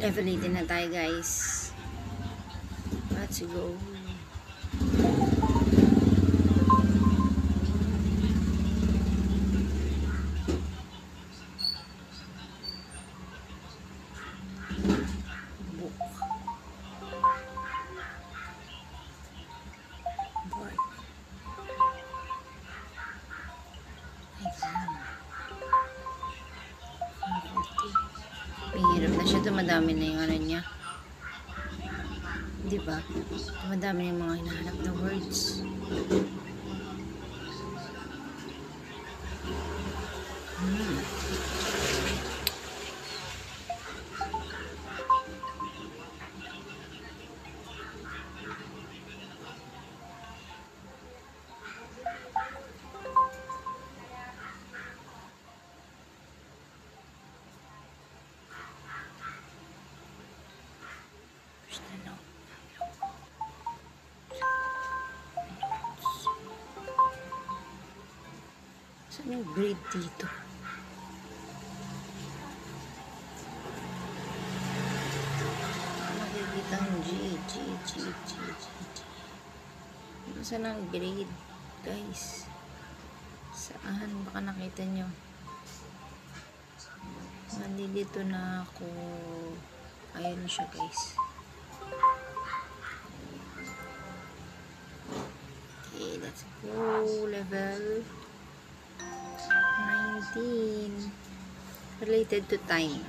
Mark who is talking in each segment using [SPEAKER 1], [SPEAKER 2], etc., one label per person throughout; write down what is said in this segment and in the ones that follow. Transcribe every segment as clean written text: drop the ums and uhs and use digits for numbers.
[SPEAKER 1] Level 18 na tayo, guys. Let's go. Mahirap na siya. Dumadami na yung ano niya. Diba? Dumadami na yung mga hinahanap na words. Saan yung grade dito? Makikita ang G. Saan ang grade, guys? Saan? Baka nakita nyo. Nandito na ako. Ayan na siya, guys. Okay, let's go. Level 19. Related to time.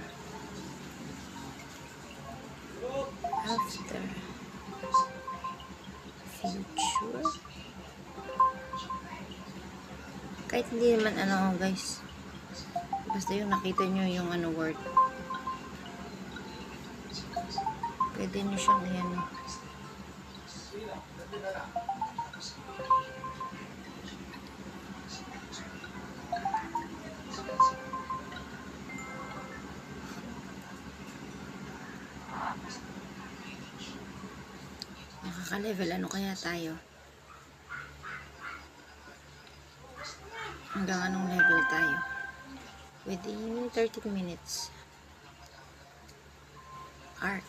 [SPEAKER 1] After. Future. Kahit hindi naman ano, guys. Basta yung nakita nyo yung ano word. Pwede nyo siyang yan. Nakaka-level ano kaya tayo? Hanggang anong level tayo? Within 30 minutes. Arc.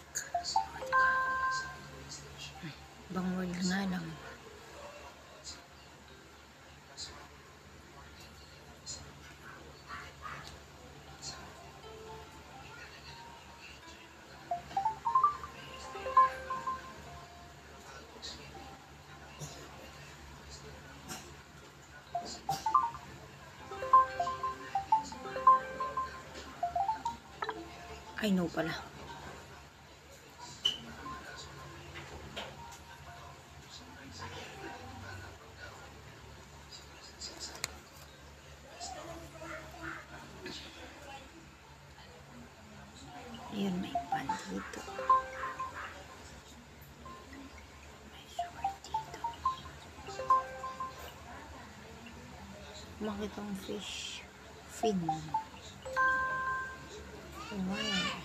[SPEAKER 1] Bang word nga lang. I know pala. Ayun, may pan dito. May sword dito. Makita ang fish. Fin. Wire.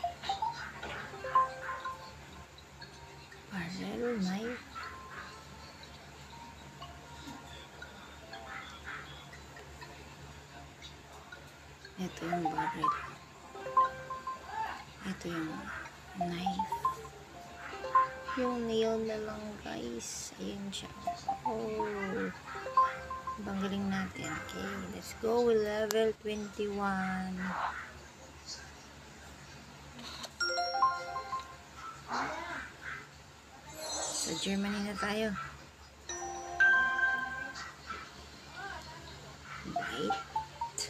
[SPEAKER 1] Barrel knife. Ito yung barrel. Ito yung knife. Yung nail na lang, guys. Ayun siya. Oh. Ibang galing natin. Okay, let's go. Level 21. Sa Germany na tayo. Bite.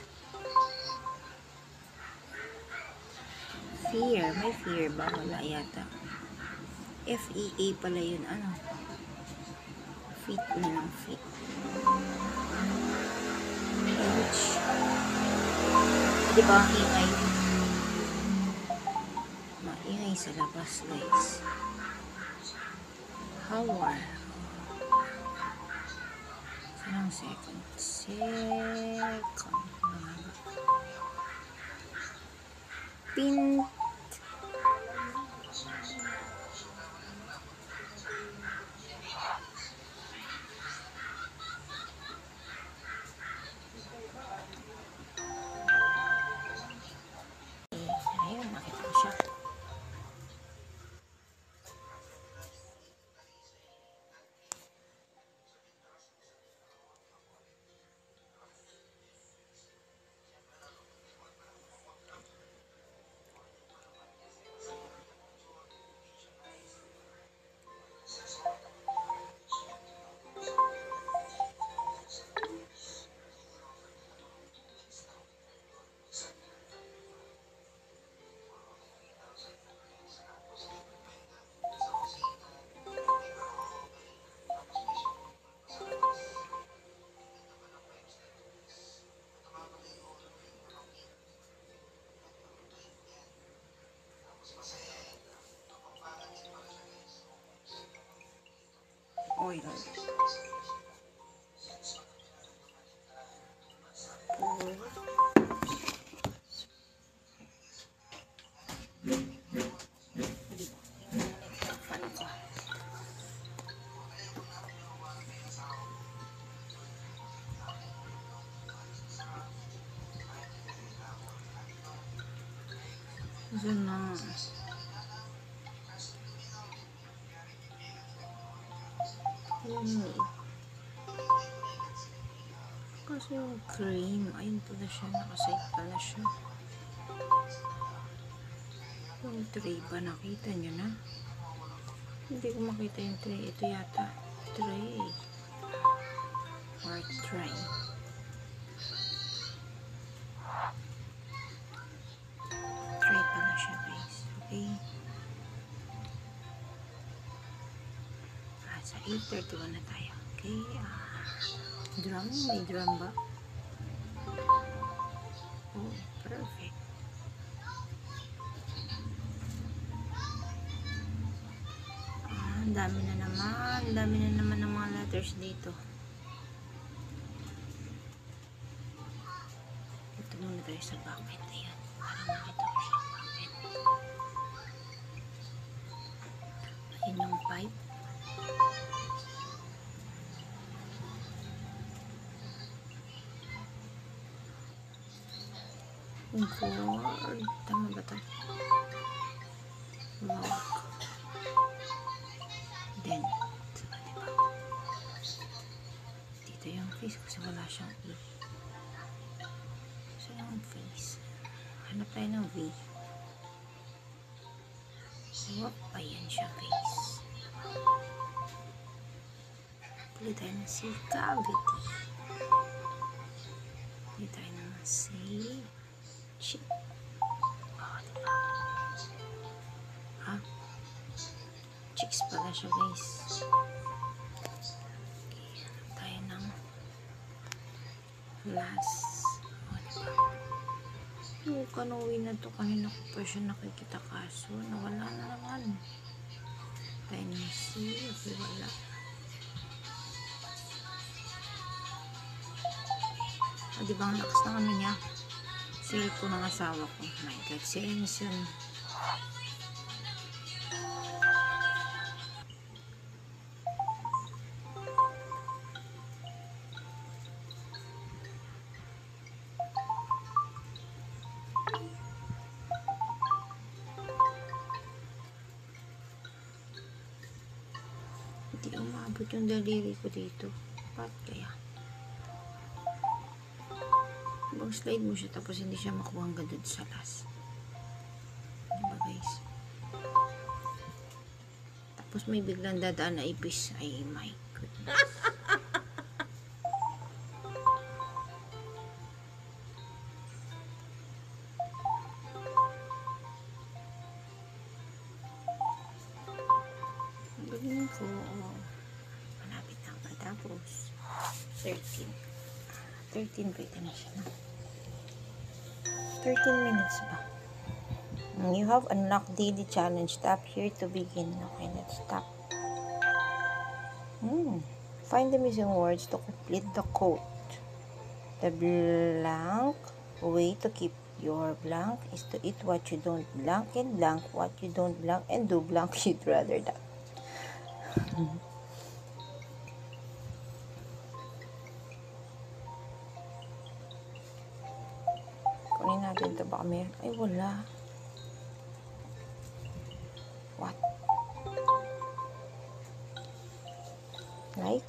[SPEAKER 1] Fear. May fear ba? Wala yata. F-E-A pala yun. Ano? Feet na lang. Feet. H. Diba ang ingay? Maingay sa labas, guys. Hour. Ilang second? Pin. Ayun, nakita ko siya. oil. Pour. Ito na. Kasi yung cream, ayun pala siya, nakasite pala siya. Yung tray ba, nakita nyo na? Hindi ko makita yung tray. Ito yata, tray. Or tray. Tray pala siya, guys. Okay. Sa 8:31 na tayo. Okay. Drum, may drum ba? Oh, perfect. Ang dami na naman ng mga letters dito. Ito muna tayo sa bucket. Ayan, para makita ko siya bucket. Ayan yung pipe. Yung cord. Tama ba ito? Lock. Then, diba? Dito yung face kasi wala siyang E. So, yung face. Hanap tayo ng V. Whoop, ayan siya face. Pili tayo ng C. Cavity. Pili tayo ng C. Chip. Oh, diba? Ha? Chicks pala siya, guys. Okay, hanap tayo ng last. Oh, diba? Yung kanuwi na to, kanina ko pa siya nakikita kaso nawala na naman. Tayo ng C. Okay, wala. O, diba ang lakas ng ano niya? Sale ko ng asawa ko. My God, Samson. Hindi umabot yung daliri ko dito. Ba't kaya? Bang slide mo siya tapos hindi siya makuha hanggang dun sa last. Diba, guys? Tapos may biglang dadaan na ipis. Ay, my goodness. Ang galing ko. Oh. Malapit na ako tapos. 13. 13 pwede na siya na. 13 minutes ba? You have unlocked daily challenge. Tap here to begin. Okay, let's tap. Find the missing words to complete the quote. The blank way to keep your blank is to eat what you don't blank and blank what you don't blank and do blank you'd rather that. Kunin natin ito. Baka meron. Ay, wala. What? Like?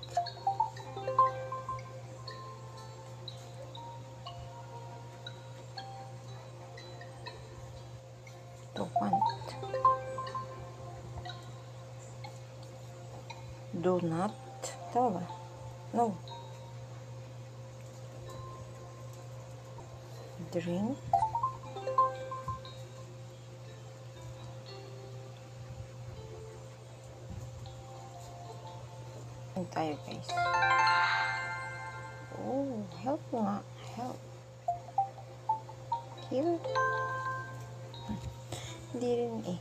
[SPEAKER 1] To want. Do not. Tama ba? No. Drink. Tayo, guys. Oh, help nga. Help. Here. Hindi rin eh.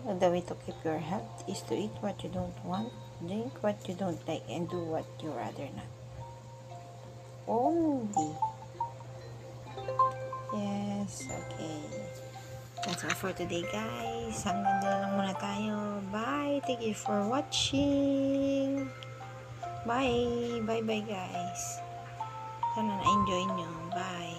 [SPEAKER 1] The way to keep your health is to eat what you don't want, drink what you don't like, and do what you rather not. Only. Yes, okay. That's all for today, guys. Hanggang doon lang muna tayo. Bye. Thank you for watching. Bye. Bye-bye, guys. Sana na-enjoy nyo. Bye.